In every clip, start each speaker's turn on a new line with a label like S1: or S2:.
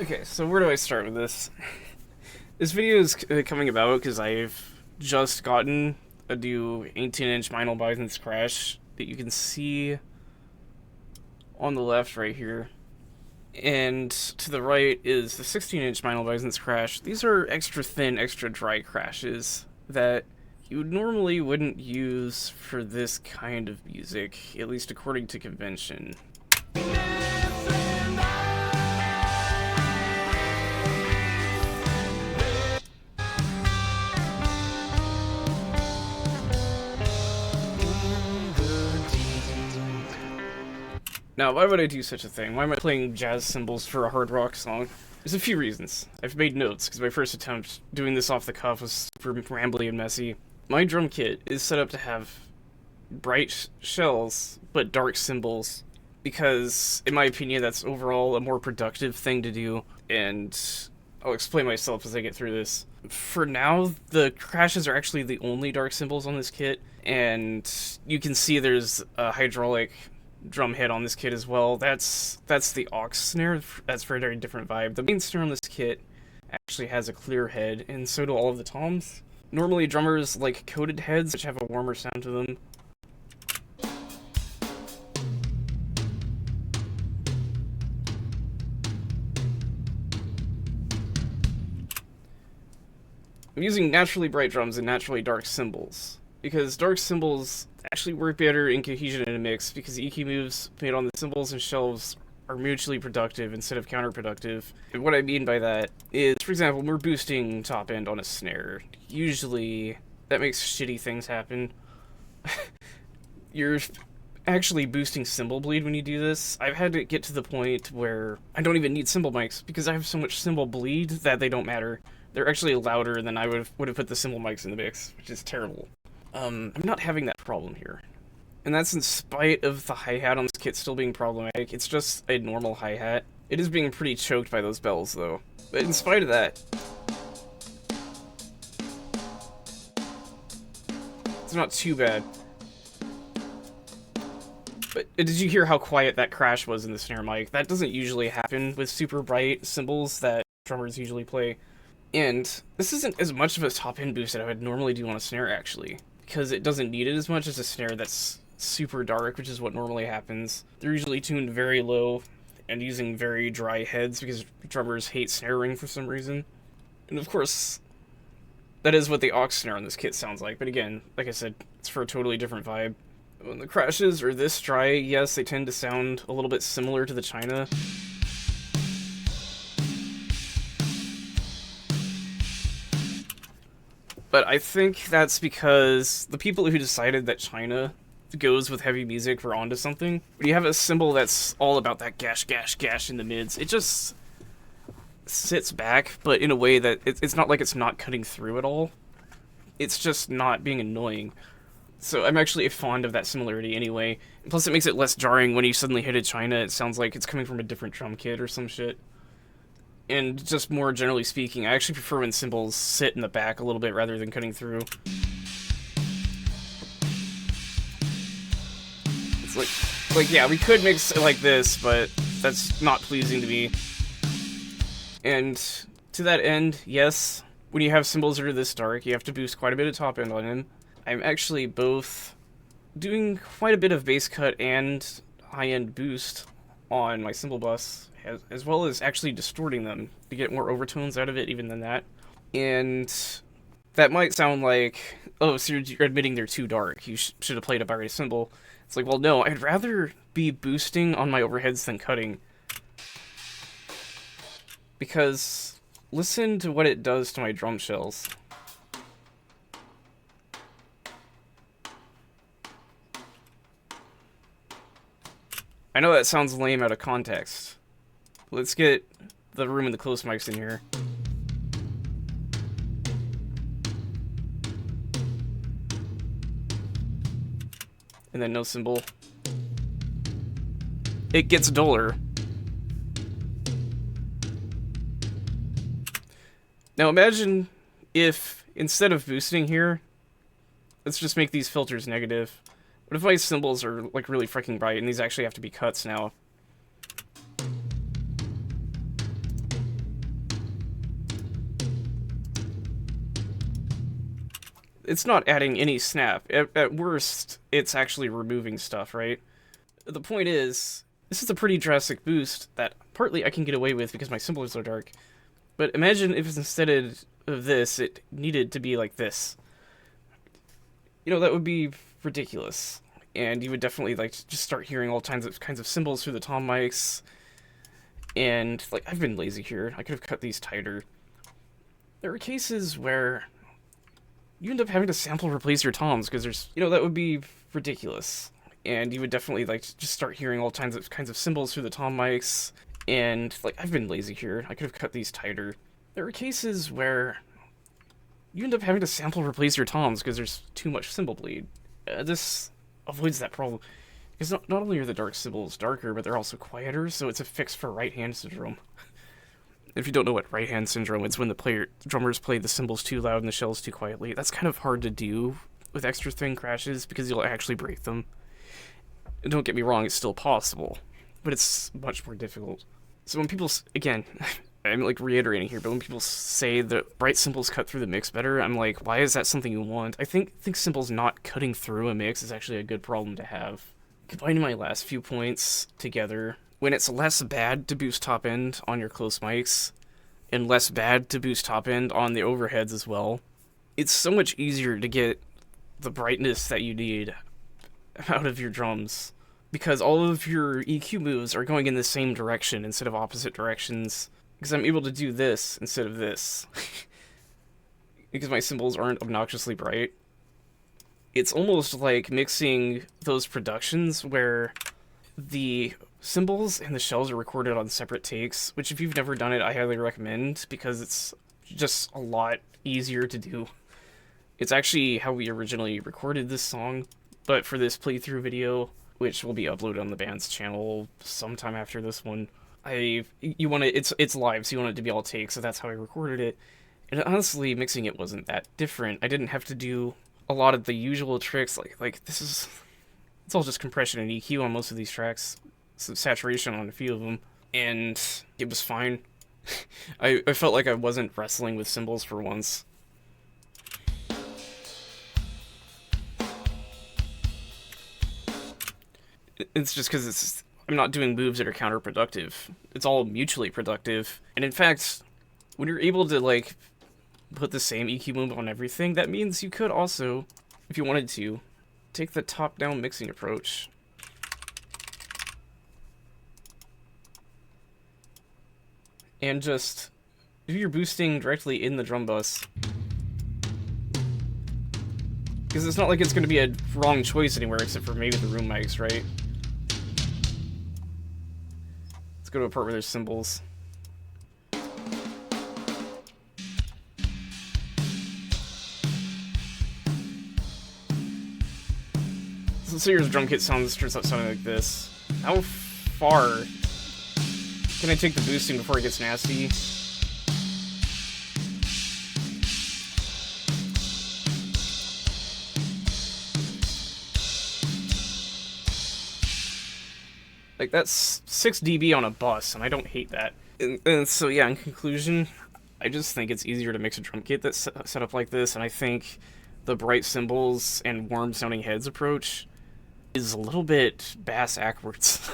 S1: Okay, so where do I start with this? This video is coming about because I've just gotten a new 18-inch vinyl Bison's Crash that you can see on the left right here. And to the right is the 16-inch vinyl Bison's Crash. These are extra thin, extra dry crashes that you normally wouldn't use for this kind of music, at least according to convention. Now, why would I do such a thing? Why am I playing jazz cymbals for a hard rock song? There's a few reasons. I've made notes, because my first attempt doing this off the cuff was super rambly and messy. My drum kit is set up to have bright shells, but dark cymbals, because, in my opinion, that's overall a more productive thing to do, and I'll explain myself as I get through this. For now, the crashes are actually the only dark cymbals on this kit, and you can see there's a hydraulic drum head on this kit as well. That's the aux snare. That's for a very different vibe. The main snare on this kit actually has a clear head, and so do all of the toms. Normally drummers like coated heads, which have a warmer sound to them. I'm using naturally bright drums and naturally dark cymbals, because dark cymbals actually work better in cohesion in a mix, because the EQ moves made on the cymbals and shelves are mutually productive instead of counterproductive. And what I mean by that is, for example, when we're boosting top end on a snare, usually that makes shitty things happen. You're actually boosting cymbal bleed when you do this. I've had to get to the point where I don't even need cymbal mics, because I have so much cymbal bleed that they don't matter. They're actually louder than I would have put the cymbal mics in the mix, which is terrible. I'm not having that problem here. And that's in spite of the hi-hat on this kit still being problematic. It's just a normal hi-hat. It is being pretty choked by those bells, though. But in spite of that, it's not too bad. But did you hear how quiet that crash was in the snare mic? That doesn't usually happen with super bright cymbals that drummers usually play. And this isn't as much of a top-end boost that I would normally do on a snare, actually, because it doesn't need it as much as a snare that's super dark, which is what normally happens. They're usually tuned very low and using very dry heads, because drummers hate snare ring for some reason. And of course, that is what the aux snare on this kit sounds like, but again, like I said, it's for a totally different vibe. When the crashes are this dry, yes, they tend to sound a little bit similar to the China. But I think that's because the people who decided that China goes with heavy music were onto something. When you have a cymbal that's all about that gash, gash, gash in the mids, it just sits back, but in a way that it's not like it's not cutting through at all. It's just not being annoying. So I'm actually fond of that similarity anyway. Plus it makes it less jarring when you suddenly hit a China. It sounds like it's coming from a different drum kit or some shit. And just more generally speaking, I actually prefer when cymbals sit in the back a little bit rather than cutting through. It's like yeah, we could mix it like this, but that's not pleasing to me. And to that end, yes, when you have cymbals that are this dark, you have to boost quite a bit of top end on them. I'm actually both doing quite a bit of bass cut and high-end boost on my cymbal bus, as well as actually distorting them to get more overtones out of it even than that. And that might sound like, oh, so you're admitting they're too dark, you should have played a brighter cymbal. It's like, well, no, I'd rather be boosting on my overheads than cutting. Because listen to what it does to my drum shells. I know that sounds lame out of context. Let's get the room and the close mics in here. And then no cymbal. It gets duller. Now imagine if, instead of boosting here, let's just make these filters negative. What if my cymbals are like really freaking bright and these actually have to be cuts now? it's not adding any snap. At worst, it's actually removing stuff, right? The point is, this is a pretty drastic boost that partly I can get away with because my cymbals are dark. But imagine if instead of this, it needed to be like this. You know, that would be ridiculous. And you would definitely like just start hearing all kinds of cymbals through the tom mics. And like, I've been lazy here. I could have cut these tighter. There are cases where you end up having to sample replace your toms because there's, you know, that would be ridiculous. And you would definitely like just start hearing all kinds of cymbals through the tom mics. And like, I've been lazy here. I could have cut these tighter. There are cases where you end up having to sample replace your toms because there's too much cymbal bleed. This avoids that problem. Because not only are the dark cymbals darker, but they're also quieter, so it's a fix for right-hand syndrome. If you don't know what right-hand syndrome, it's when the drummers play the cymbals too loud and the shells too quietly. That's kind of hard to do with extra thin crashes because you'll actually break them. Don't get me wrong, it's still possible, but it's much more difficult. So when people, again, I'm like reiterating here, but when people say that bright cymbals cut through the mix better, I'm like, why is that something you want? I think cymbals not cutting through a mix is actually a good problem to have. Combining my last few points together, when it's less bad to boost top end on your close mics, and less bad to boost top end on the overheads as well, it's so much easier to get the brightness that you need out of your drums. Because all of your EQ moves are going in the same direction instead of opposite directions. Because I'm able to do this instead of this. Because my cymbals aren't obnoxiously bright. It's almost like mixing those productions where the cymbals and the shells are recorded on separate takes, which if you've never done it, I highly recommend because it's just a lot easier to do. It's actually how we originally recorded this song, but for this playthrough video, which will be uploaded on the band's channel sometime after this one, it's live, so you want it to be all takes, so that's how I recorded it. And honestly, mixing it wasn't that different. I didn't have to do a lot of the usual tricks, like it's all just compression and EQ on most of these tracks, some saturation on a few of them, and it was fine. I felt like I wasn't wrestling with cymbals for once. It's just because I'm not doing moves that are counterproductive. It's all mutually productive. And in fact, when you're able to, like, put the same EQ move on everything, that means you could also, if you wanted to, take the top-down mixing approach. And just do your boosting directly in the drum bus. Because it's not like it's going to be a wrong choice anywhere except for maybe the room mics, right? Let's go to a part where there's cymbals. So your drum kit starts out sounding like this. How far can I take the boosting before it gets nasty? Like, that's 6 dB on a bus, and I don't hate that. And so, yeah, in conclusion, I just think it's easier to mix a drum kit that's set up like this, and I think the bright cymbals and warm-sounding heads approach is a little bit bass-ackwards.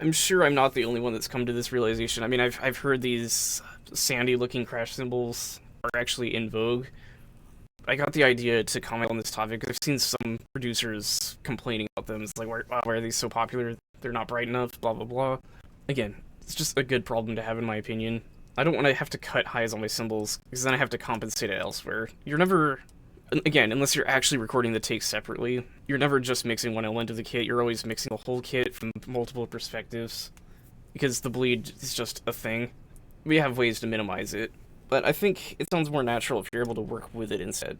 S1: I'm sure I'm not the only one that's come to this realization. I mean, I've heard these sandy-looking crash cymbals are actually in vogue. I got the idea to comment on this topic because I've seen some producers complaining about them. It's like, why are these so popular? They're not bright enough, blah, blah, blah. Again, it's just a good problem to have, in my opinion. I don't want to have to cut highs on my cymbals, because then I have to compensate it elsewhere. You're never, again, unless you're actually recording the takes separately, you're never just mixing one element of the kit, you're always mixing the whole kit from multiple perspectives, because the bleed is just a thing. We have ways to minimize it, but I think it sounds more natural if you're able to work with it instead.